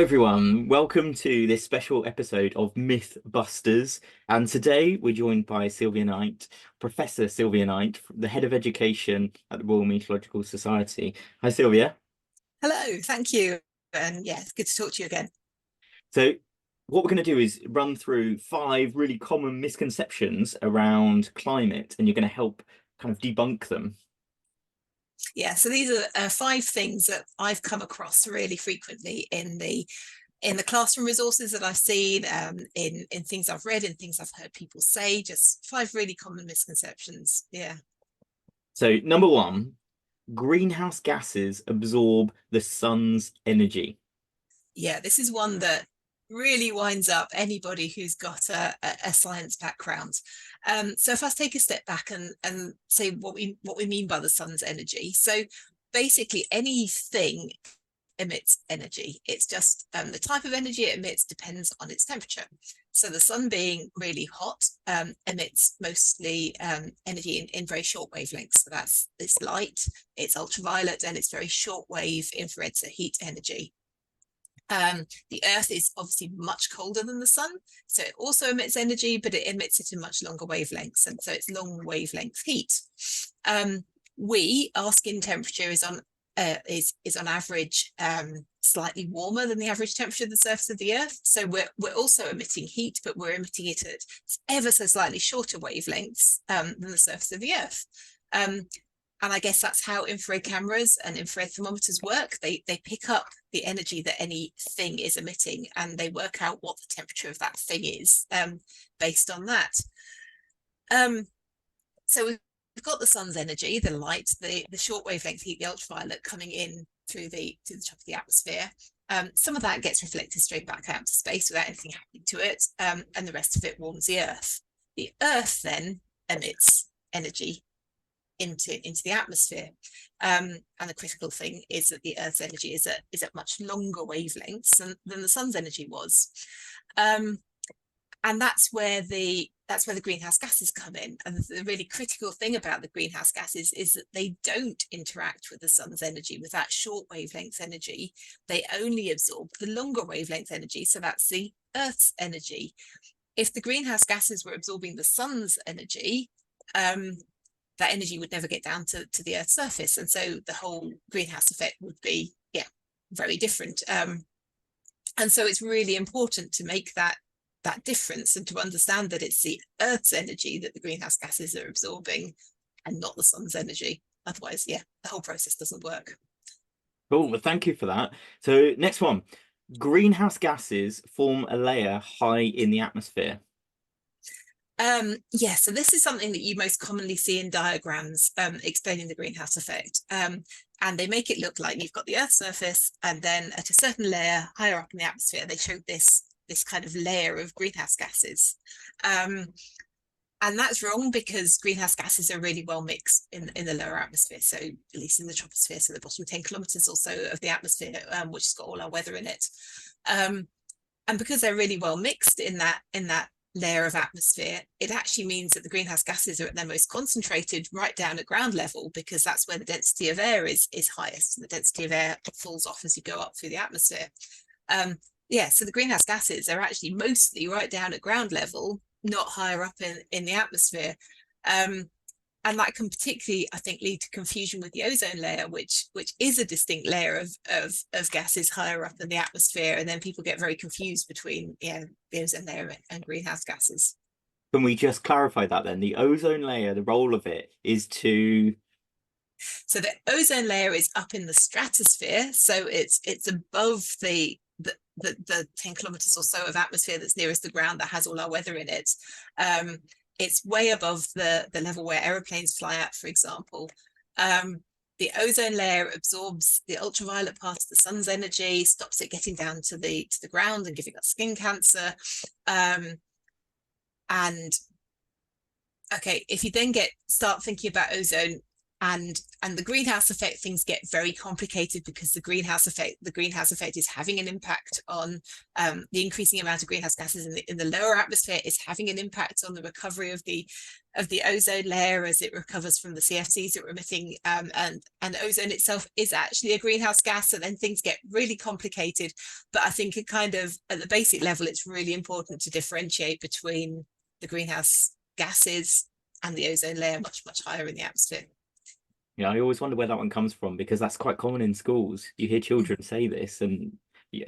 everyone, welcome to this special episode of Mythbusters. And today we're joined by Sylvia Knight, Professor Sylvia Knight, the Head of Education at the Royal Meteorological Society. Hi, Sylvia. Hello, thank you. And yeah, it's good to talk to you again. So, what we're going to do is run through five really common misconceptions around climate, and you're going to help kind of debunk them. Yeah, so these are five things that I've come across really frequently in the classroom resources that I've seen, in things I've read, in things I've heard people say. Just five really common misconceptions. Yeah. So, number one, greenhouse gases absorb the sun's energy. Yeah, this is one that really winds up anybody who's got a science background. So if I take a step back and say what we mean by the sun's energy. So basically anything emits energy. It's just the type of energy it emits depends on its temperature. So the sun being really hot emits mostly energy in very short wavelengths. So that's this light, it's ultraviolet, and it's very short wave infrared, so heat energy. The Earth is obviously much colder than the sun, so it also emits energy, but it emits it in much longer wavelengths, and so it's long wavelength heat. Our skin temperature is on average slightly warmer than the average temperature of the surface of the Earth. So we're also emitting heat, but we're emitting it at ever so slightly shorter wavelengths than the surface of the Earth. And I guess that's how infrared cameras and infrared thermometers work. They pick up the energy that anything is emitting, and they work out what the temperature of that thing is based on that. So we've got the sun's energy, the light, the short wavelength heat, the ultraviolet coming in through the top of the atmosphere. Some of that gets reflected straight back out to space without anything happening to it, and the rest of it warms the Earth. The Earth then emits energy into the atmosphere. And the critical thing is that the Earth's energy is at much longer wavelengths than the sun's energy was. And that's where the greenhouse gases come in. And the really critical thing about the greenhouse gases is that they don't interact with the sun's energy, with that short wavelength energy. They only absorb the longer wavelength energy. So that's the Earth's energy. If the greenhouse gases were absorbing the sun's energy, that energy would never get down to the Earth's surface. And so the whole greenhouse effect would be, very different. And so it's really important to make that difference and to understand that it's the Earth's energy that the greenhouse gases are absorbing and not the sun's energy. Otherwise, the whole process doesn't work. Cool, well, thank you for that. So, next one, greenhouse gases form a layer high in the atmosphere. So this is something that you most commonly see in diagrams explaining the greenhouse effect. And they make it look like you've got the Earth's surface, and then at a certain layer higher up in the atmosphere, they show this kind of layer of greenhouse gases. And that's wrong because greenhouse gases are really well mixed in the lower atmosphere. So at least in the troposphere, so the bottom 10 kilometers or so of the atmosphere, which has got all our weather in it. And because they're really well mixed in that layer of atmosphere, it actually means that the greenhouse gases are at their most concentrated right down at ground level, because that's where the density of air is highest, and the density of air falls off as you go up through the atmosphere. So the greenhouse gases are actually mostly right down at ground level, not higher up in the atmosphere. And that can particularly, I think, lead to confusion with the ozone layer, which is a distinct layer of gases higher up in the atmosphere. And then people get very confused between the ozone layer and greenhouse gases. Can we just clarify that then? The ozone layer, the role of it is to... So the ozone layer is up in the stratosphere. So it's above the 10 kilometers or so of atmosphere that's nearest the ground that has all our weather in it. It's way above the level where aeroplanes fly at, for example. The ozone layer absorbs the ultraviolet part of the sun's energy, stops it getting down to the ground and giving us skin cancer. And okay, if you then start thinking about ozone and the greenhouse effect, things get very complicated because the greenhouse effect is having an impact on the increasing amount of greenhouse gases in the lower atmosphere, is having an impact on the recovery of the ozone layer as it recovers from the CFCs that we're emitting, and ozone itself is actually a greenhouse gas. So then things get really complicated. But I think it kind of, at the basic level, it's really important to differentiate between the greenhouse gases and the ozone layer much higher in the atmosphere. Yeah, I always wonder where that one comes from, because that's quite common in schools. You hear children say this, and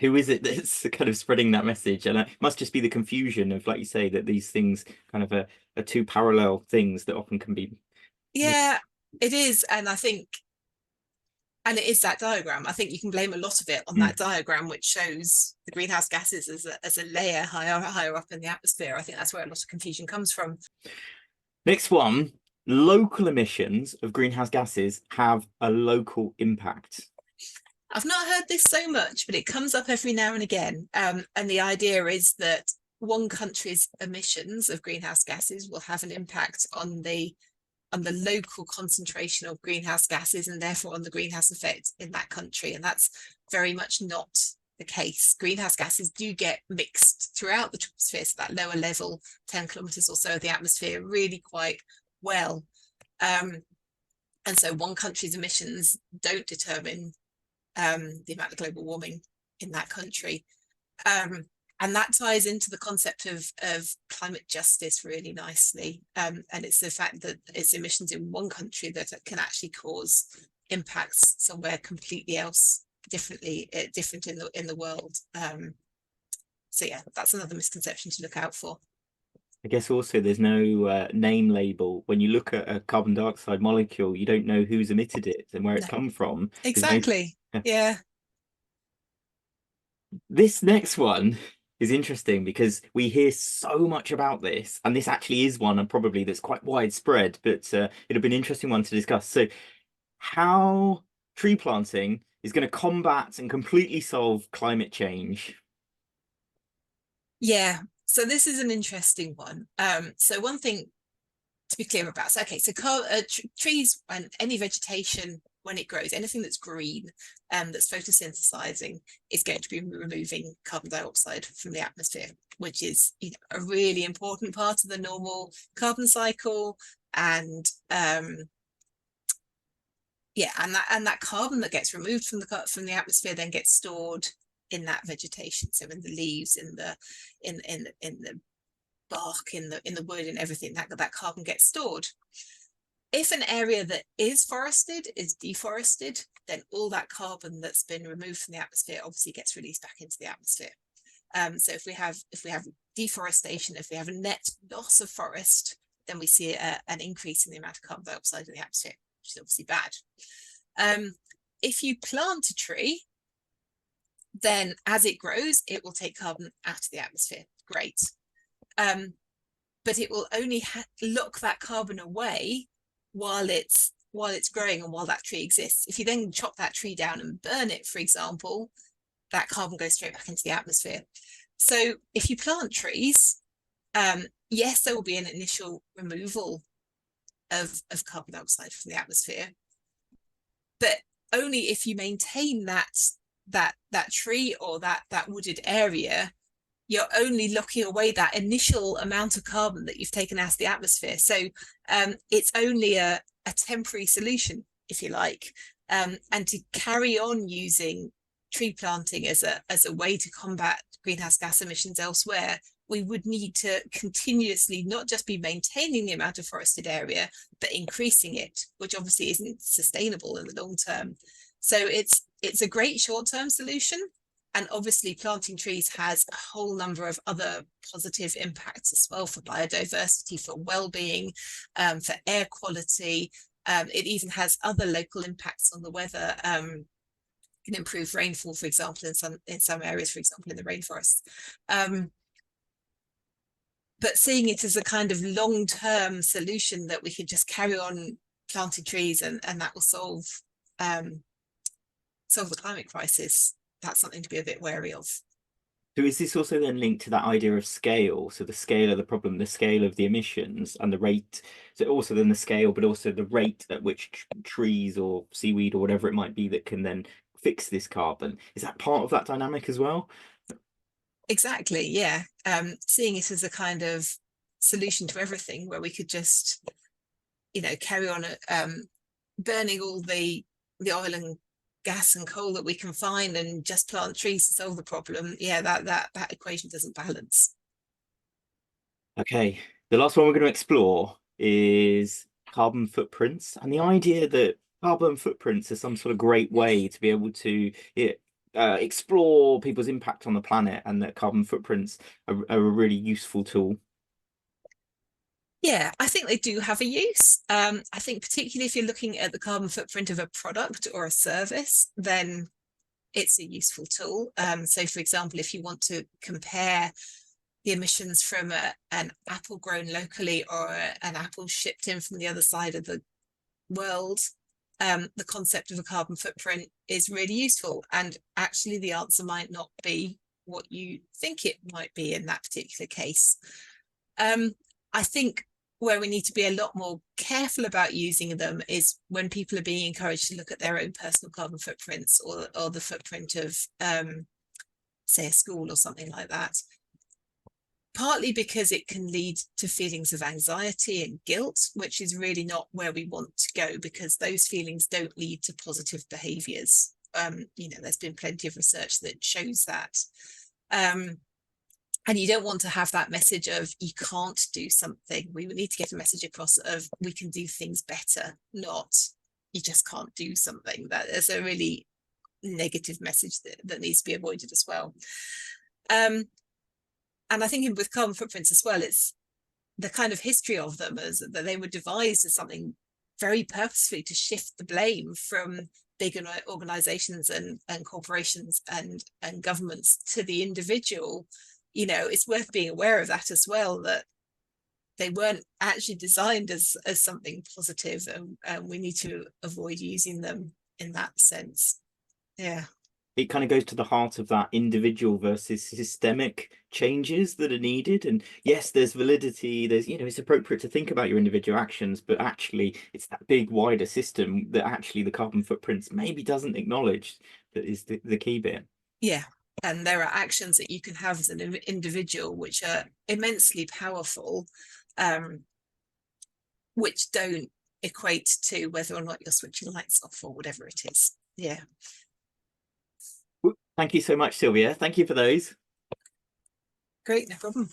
who is it that's kind of spreading that message? And it must just be the confusion of, like you say, that these things kind of are two parallel things that often can be. Yeah, it is. And I think, and it is that diagram. I think you can blame a lot of it on that diagram, which shows the greenhouse gases as a layer higher up in the atmosphere. I think that's where a lot of confusion comes from. Next one, local emissions of greenhouse gases have a local impact. I've not heard this so much, but it comes up every now and again. And the idea is that one country's emissions of greenhouse gases will have an impact on the local concentration of greenhouse gases, and therefore on the greenhouse effect in that country. And that's very much not the case. Greenhouse gases do get mixed throughout the troposphere, so that lower level 10 kilometers or so of the atmosphere, really quite well. And so one country's emissions don't determine the amount of global warming in that country. And that ties into the concept of climate justice really nicely. And it's the fact that it's emissions in one country that can actually cause impacts somewhere completely else, different in the world. So yeah, that's another misconception to look out for. I guess also there's no name label. When you look at a carbon dioxide molecule, you don't know who's emitted it and where it's come from. Exactly. Yeah. This next one is interesting because we hear so much about this, and this actually is one and probably that's quite widespread, but it'd have been an interesting one to discuss. So how tree planting is going to combat and completely solve climate change. Yeah, so this is an interesting one. So one thing to be clear about, so trees and any vegetation, when it grows, anything that's green, that's photosynthesizing, is going to be removing carbon dioxide from the atmosphere, which is, you know, a really important part of the normal carbon cycle. And yeah, and that carbon that gets removed from the atmosphere then gets stored in that vegetation, so in the leaves, in the bark, in the wood, and everything, that carbon gets stored. If an area that is forested is deforested, then all that carbon that's been removed from the atmosphere obviously gets released back into the atmosphere. So if we have deforestation, if we have a net loss of forest, then we see an increase in the amount of carbon dioxide in the atmosphere, which is obviously bad. If you plant a tree, then as it grows, it will take carbon out of the atmosphere. Great. But it will only lock that carbon away while it's growing and while that tree exists. If you then chop that tree down and burn it, for example, that carbon goes straight back into the atmosphere. So if you plant trees, yes, there will be an initial removal of carbon dioxide from the atmosphere, but only if you maintain that tree or that wooded area. You're only locking away that initial amount of carbon that you've taken out of the atmosphere. So it's only a temporary solution, if you like. And to carry on using tree planting as a way to combat greenhouse gas emissions elsewhere, we would need to continuously not just be maintaining the amount of forested area, but increasing it, which obviously isn't sustainable in the long term. So it's a great short-term solution. And obviously planting trees has a whole number of other positive impacts as well, for biodiversity, for well-being, for air quality. It even has other local impacts on the weather. Can improve rainfall, for example, in some areas, for example, in the rainforest. But seeing it as a kind of long-term solution that we could just carry on planting trees and that will solve the climate crisis, that's something to be a bit wary of. So is this also then linked to that idea of scale? So the scale of the problem, the scale of the emissions and the rate. So also then the scale, but also the rate at which trees or seaweed or whatever it might be that can then fix this carbon. Is that part of that dynamic as well? Exactly, yeah. Seeing it as a kind of solution to everything where we could just, carry on burning all the oil and gas and coal that we can find and just plant trees to solve the problem. Yeah, that equation doesn't balance. Okay, the last one we're going to explore is carbon footprints and the idea that carbon footprints are some sort of great way to be able to explore people's impact on the planet, and that carbon footprints are a really useful tool. Yeah, I think they do have a use. I think particularly if you're looking at the carbon footprint of a product or a service, then it's a useful tool. So for example, if you want to compare the emissions from an apple grown locally or an apple shipped in from the other side of the world, the concept of a carbon footprint is really useful. And actually, the answer might not be what you think it might be in that particular case. I think where we need to be a lot more careful about using them is when people are being encouraged to look at their own personal carbon footprints, or the footprint of, say, a school or something like that. Partly because it can lead to feelings of anxiety and guilt, which is really not where we want to go, because those feelings don't lead to positive behaviours. There's been plenty of research that shows that. And you don't want to have that message of you can't do something. We need to get a message across of we can do things better, not you just can't do something. That is a really negative message that needs to be avoided as well. And I think with carbon footprints as well, it's the kind of history of them as that they were devised as something very purposefully to shift the blame from big organizations and corporations and governments to the individual. It's worth being aware of that as well, that they weren't actually designed as something positive, and we need to avoid using them in that sense. Yeah. It kind of goes to the heart of that individual versus systemic changes that are needed. And yes, there's validity, it's appropriate to think about your individual actions, but actually it's that big wider system that actually the carbon footprints maybe doesn't acknowledge that is the key bit. Yeah. And there are actions that you can have as an individual which are immensely powerful, which don't equate to whether or not you're switching lights off or whatever it is. Yeah. Thank you so much, Sylvia. Thank you for those. Great, no problem.